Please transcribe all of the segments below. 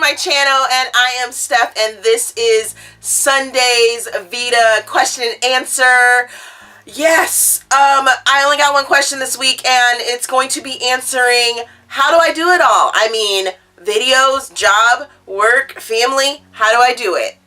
my channel, and I am Steph, and this is Sunday's VEDA question and answer. Yes, I only got one question this week, and it's going to be answering, how do I do it all? I mean, videos, job, work, family, how do I do it?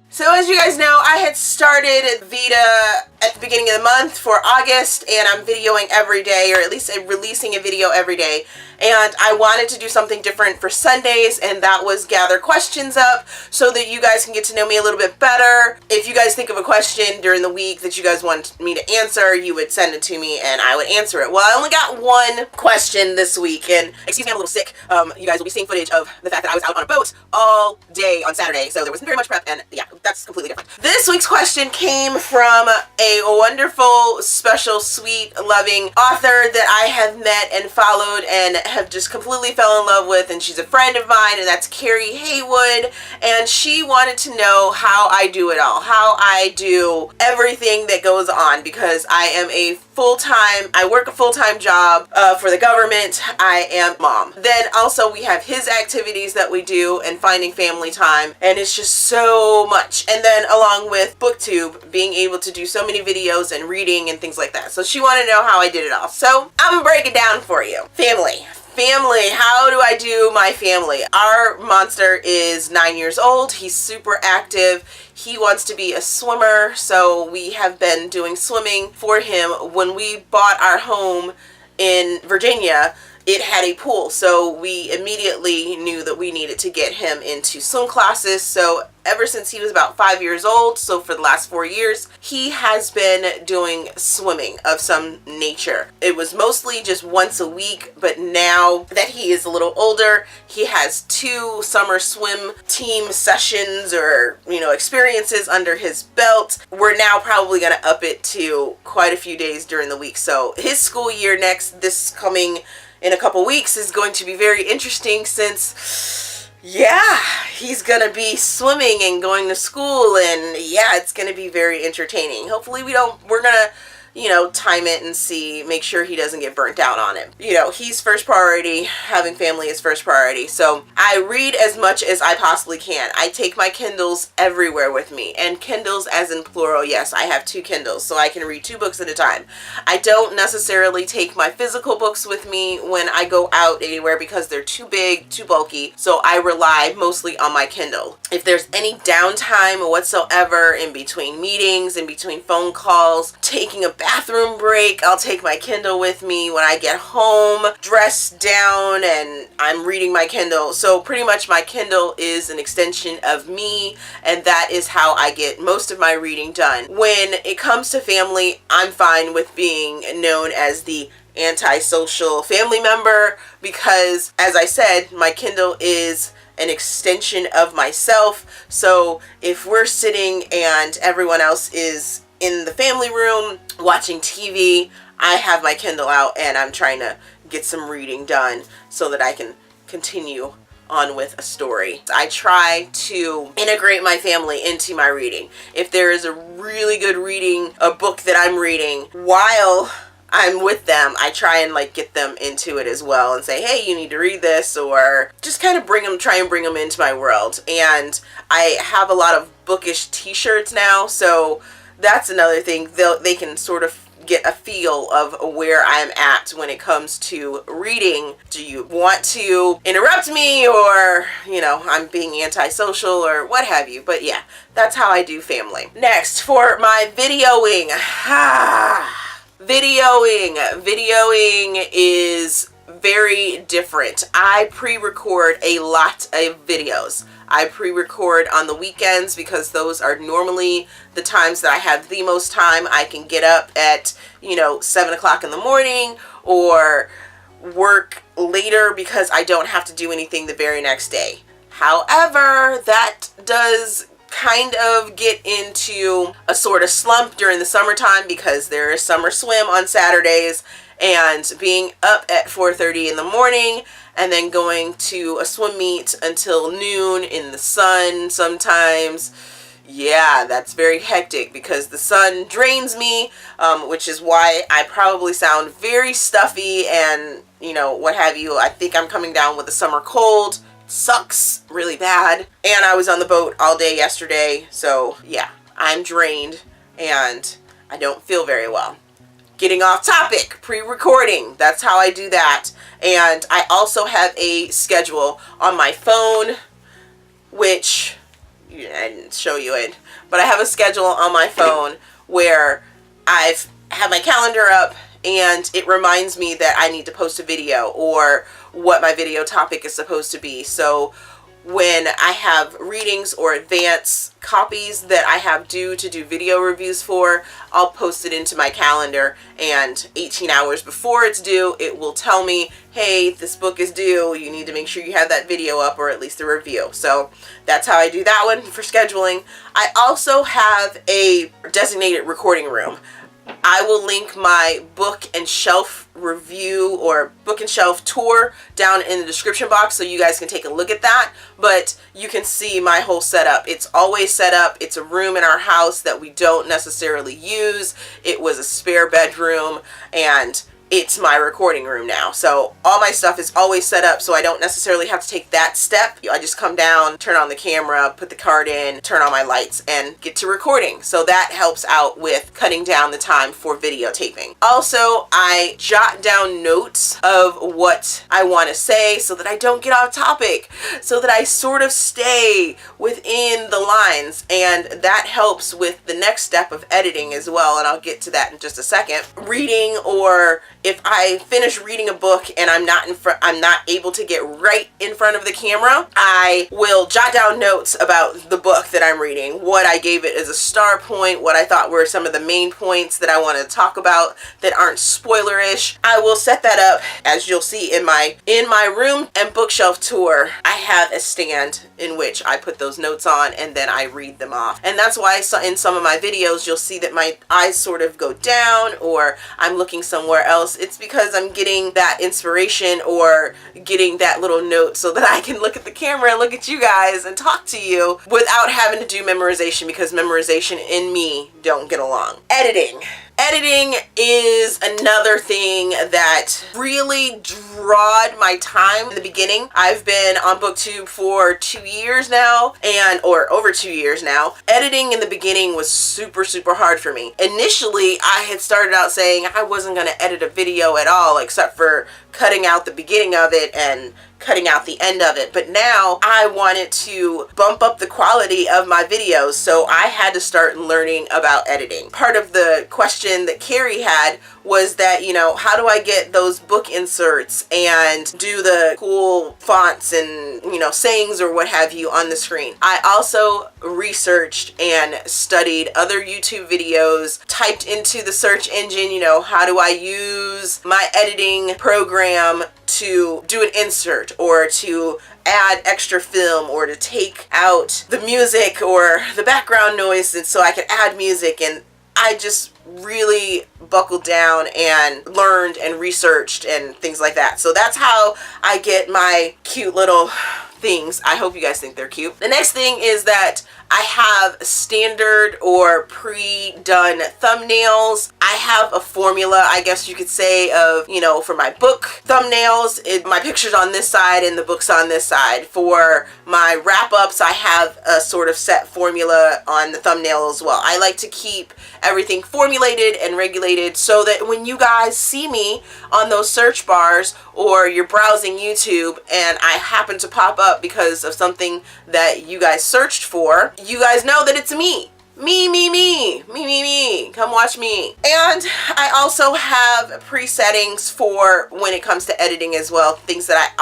So as you guys know, I had started VEDA at the beginning of the month for August, and I'm videoing every day, or at least releasing a video every day. And I wanted to do something different for Sundays, and that was gather questions up so that you guys can get to know me a little bit better. If you guys think of a question during the week that you guys want me to answer, you would send it to me and I would answer it. Well, I only got one question this week, and excuse me, I'm a little sick. You guys will be seeing footage of the fact that I was out on a boat all day on Saturday, so there wasn't very much prep, and yeah, that's completely different. This week's question came from a wonderful, special, sweet, loving author that I have met and followed and have just completely fell in love with, and she's a friend of mine, and that's Carey Heywood. And she wanted to know how I do it all, how I do everything that goes on, because I am I work a full-time job for the government. I am mom. Then also we have his activities that we do and finding family time, and it's just so much. And then along with BookTube, being able to do so many videos and reading and things like that. So she wanted to know how I did it all. So I'm gonna break it down for you. Family, how do I do my family? Our monster is 9 years old. He's super active. He wants to be a swimmer, so we have been doing swimming for him. When we bought our home in Virginia, it had a pool, so we immediately knew that we needed to get him into swim classes. So ever since he was about 5 years old, so for the last 4 years, he has been doing swimming of some nature. It was mostly just once a week, but now that he is a little older, he has 2 summer swim team sessions or, experiences under his belt. We're now probably going to up it to quite a few days during the week. So his school year this coming in a couple weeks is going to be very interesting, since he's gonna be swimming and going to school, and it's gonna be very entertaining. Hopefully we're gonna time it and make sure he doesn't get burnt out on it. He's first priority. Having family is first priority. So I read as much as I possibly can. I take my Kindles everywhere with me, and Kindles as in plural. Yes, I have 2 Kindles, so I can read 2 books at a time. I don't necessarily take my physical books with me when I go out anywhere because they're too big, too bulky, so I rely mostly on my Kindle. If there's any downtime whatsoever in between meetings, in between phone calls, taking a bathroom break, I'll take my Kindle with me. When I get home, dressed down, and I'm reading my Kindle. So pretty much my Kindle is an extension of me, and that is how I get most of my reading done. When it comes to family, I'm fine with being known as the antisocial family member, because as I said, my Kindle is an extension of myself. So if we're sitting and everyone else is in the family room watching TV, I have my Kindle out and I'm trying to get some reading done so that I can continue on with a story. I try to integrate my family into my reading. If there is a really good a book that I'm reading while I'm with them, I try and get them into it as well and say, hey, you need to read this, or just kind of try and bring them into my world. And I have a lot of bookish t-shirts now, so that's another thing. They can sort of get a feel of where I'm at when it comes to reading. Do you want to interrupt me, or I'm being antisocial or what have you? But yeah, that's how I do family. Next, for my videoing. Videoing is very different. I pre-record a lot of videos. I pre-record on the weekends because those are normally the times that I have the most time. I can get up at 7 o'clock in the morning or work later because I don't have to do anything the very next day. However, that does kind of get into a sort of slump during the summertime because there is summer swim on Saturdays, and being up at 4:30 in the morning and then going to a swim meet until noon in the sun sometimes, yeah, that's very hectic because the sun drains me, which is why I probably sound very stuffy and, you know, what have you. I think I'm coming down with a summer cold. It sucks really bad. And I was on the boat all day yesterday, so yeah, I'm drained and I don't feel very well. Getting off topic, pre-recording, that's how I do that. And I also have a schedule on my phone, which I didn't show you it, but I have a schedule on my phone where I've had my calendar up and it reminds me that I need to post a video or what my video topic is supposed to be. So when I have readings or advance copies that I have due to do video reviews for, I'll post it into my calendar, and 18 hours before it's due, it will tell me, hey, this book is due, you need to make sure you have that video up or at least a review. So that's how I do that one for scheduling. I also have a designated recording room. I will link my book and shelf review or book and shelf tour down in the description box so you guys can take a look at that. But you can see my whole setup. It's always set up. It's a room in our house that we don't necessarily use. It was a spare bedroom and it's my recording room now. So all my stuff is always set up so I don't necessarily have to take that step. I just come down, turn on the camera, put the card in, turn on my lights, and get to recording. So that helps out with cutting down the time for videotaping. Also, I jot down notes of what I want to say so that I don't get off topic, so that I sort of stay within the lines, and that helps with the next step of editing as well, and I'll get to that in just a second. Reading, or if I finish reading a book and I'm not able to get right in front of the camera, I will jot down notes about the book that I'm reading, what I gave it as a star point, what I thought were some of the main points that I want to talk about that aren't spoilerish. I will set that up, as you'll see in my room and bookshelf tour. I have a stand in which I put those notes on and then I read them off. And that's why in some of my videos you'll see that my eyes sort of go down or I'm looking somewhere else. It's because I'm getting that inspiration or getting that little note so that I can look at the camera and look at you guys and talk to you without having to do memorization, because memorization and me don't get along. Editing. Editing is another thing that really drawed my time in the beginning. I've been on BookTube for 2 years now, or over 2 years now. Editing in the beginning was super hard for me. Initially, I had started out saying I wasn't going to edit a video at all, except for cutting out the beginning of it and cutting out the end of it. But now I wanted to bump up the quality of my videos, so I had to start learning about editing. Part of the question that Carey had was that, you know, how do I get those book inserts and do the cool fonts and, you know, sayings or what have you on the screen. I also researched and studied other YouTube videos, typed into the search engine, you know, how do I use my editing program to do an insert or to add extra film or to take out the music or the background noise, and so I could add music. And I just really buckled down and learned and researched and things like that. So that's how I get my cute little things. I hope you guys think they're cute. The next thing is that I have standard or pre-done thumbnails. I have a formula, I guess you could say, of, you know, for my book thumbnails, my picture's on this side and the book's on this side. For my wrap-ups, I have a sort of set formula on the thumbnail as well. I like to keep everything formulated and regulated so that when you guys see me on those search bars or you're browsing YouTube and I happen to pop up because of something that you guys searched for, you guys know that it's me. Me. Come watch me. And I also have pre-settings for when it comes to editing as well. Things that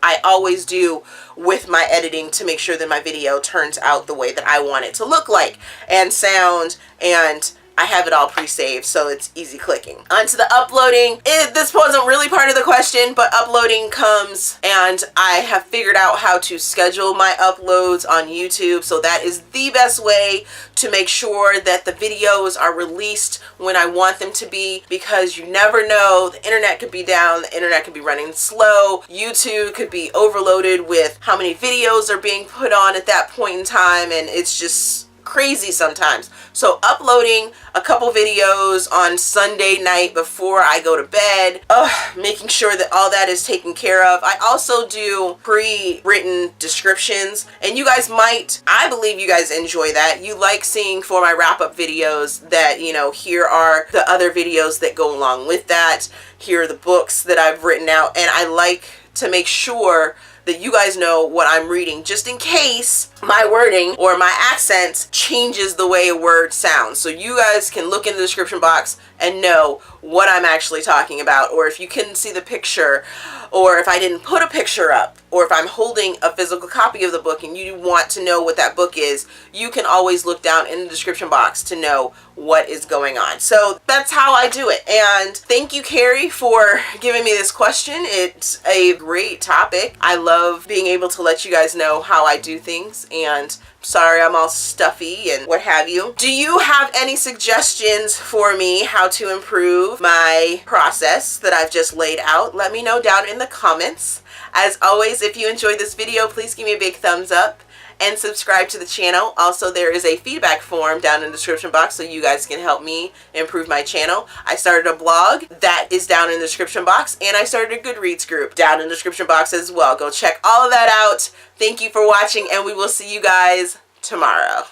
I always do with my editing to make sure that my video turns out the way that I want it to look like and sound, and I have it all pre-saved, so it's easy clicking. Onto the uploading. This wasn't really part of the question, but uploading comes, and I have figured out how to schedule my uploads on YouTube, so that is the best way to make sure that the videos are released when I want them to be, because you never know, the internet could be down, the internet could be running slow, YouTube could be overloaded with how many videos are being put on at that point in time, and it's just crazy sometimes. So uploading a couple videos on Sunday night before I go to bed, making sure that all that is taken care of. I also do pre-written descriptions, and you guys I believe you guys enjoy that. You like seeing for my wrap-up videos that, you know, here are the other videos that go along with that. Here are the books that I've written out, and I like to make sure that you guys know what I'm reading, just in case my wording or my accent changes the way a word sounds. So you guys can look in the description box and know what I'm actually talking about, or if you couldn't see the picture, or if I didn't put a picture up, or if I'm holding a physical copy of the book and you want to know what that book is, you can always look down in the description box to know what is going on. So that's how I do it. And thank you, Carey, for giving me this question. It's a great topic. I love being able to let you guys know how I do things, and sorry I'm all stuffy and what have you. Do you have any suggestions for me how to improve my process that I've just laid out? Let me know down in the comments. As always, if you enjoyed this video, please give me a big thumbs up and subscribe to the channel. Also, there is a feedback form down in the description box so you guys can help me improve my channel. I started a blog that is down in the description box, and I started a Goodreads group down in the description box as well. Go check all of that out. Thank you for watching, and we will see you guys tomorrow.